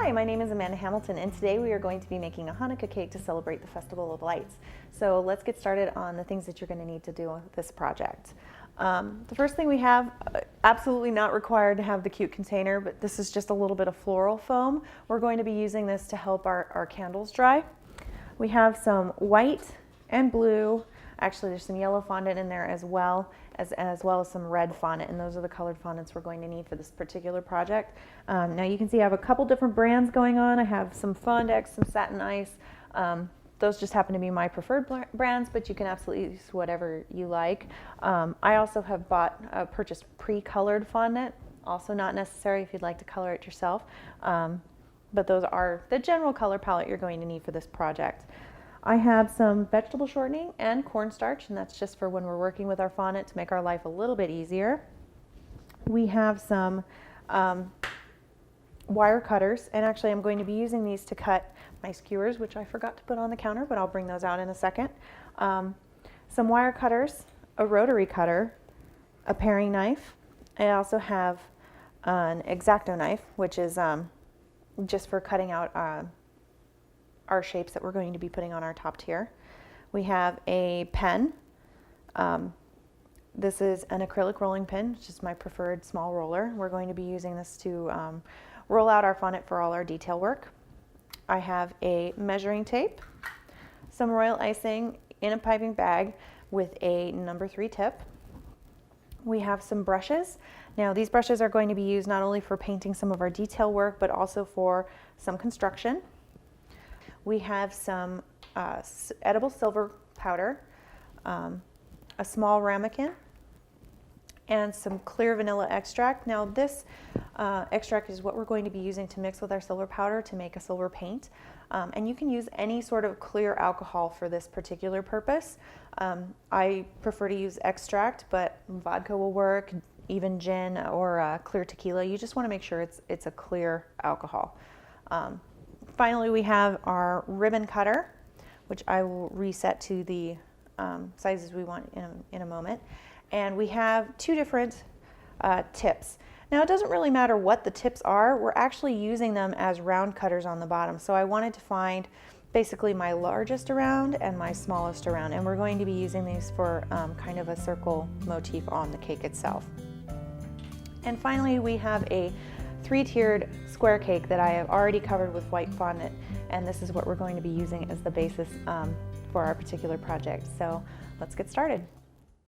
Hi, my name is Amanda Hamilton, and today we are going to be making a Hanukkah cake to celebrate the Festival of Lights. So let's get started on the things that you're going to need to do with this project. The first thing we have, absolutely not required to have the cute container, but this is just a little bit of floral foam. We're going to be using this to help our candles dry. We have some white and blue, actually there's some yellow fondant in there as well as some red fondant, and those are the colored fondants we're going to need for this particular project. Now you can see I have a couple different brands going on. I have some Fondex, some Satin Ice. Those just happen to be my preferred brands, but you can absolutely use whatever you like. I also have purchased pre-colored fondant, also not necessary if you'd like to color it yourself. But those are the general color palette you're going to need for this project. I have some vegetable shortening and cornstarch, and that's just for when we're working with our fondant to make our life a little bit easier. We have some wire cutters, and actually I'm going to be using these to cut my skewers, which I forgot to put on the counter, but I'll bring those out in a second. Some wire cutters, a rotary cutter, a paring knife. I also have an X-Acto knife, which is just for cutting out our shapes that we're going to be putting on our top tier. We have a pen. This is an acrylic rolling pin, which is my preferred small roller. We're going to be using this to roll out our fondant for all our detail work. I have a measuring tape, some royal icing in a piping bag with a number 3 tip. We have some brushes. Now these brushes are going to be used not only for painting some of our detail work, but also for some construction. We have some edible silver powder, a small ramekin, and some clear vanilla extract. Now this extract is what we're going to be using to mix with our silver powder to make a silver paint. And you can use any sort of clear alcohol for this particular purpose. I prefer to use extract, but vodka will work, even gin or clear tequila. You just want to make sure it's a clear alcohol. Finally, we have our ribbon cutter, which I will reset to the sizes we want in a moment. And we have 2 different tips. Now it doesn't really matter what the tips are, we're actually using them as round cutters on the bottom. So I wanted to find basically my largest around and my smallest around, and we're going to be using these for kind of a circle motif on the cake itself. And finally, we have a 3-tiered square cake that I have already covered with white fondant, and this is what we're going to be using as the basis for our particular project. So let's get started.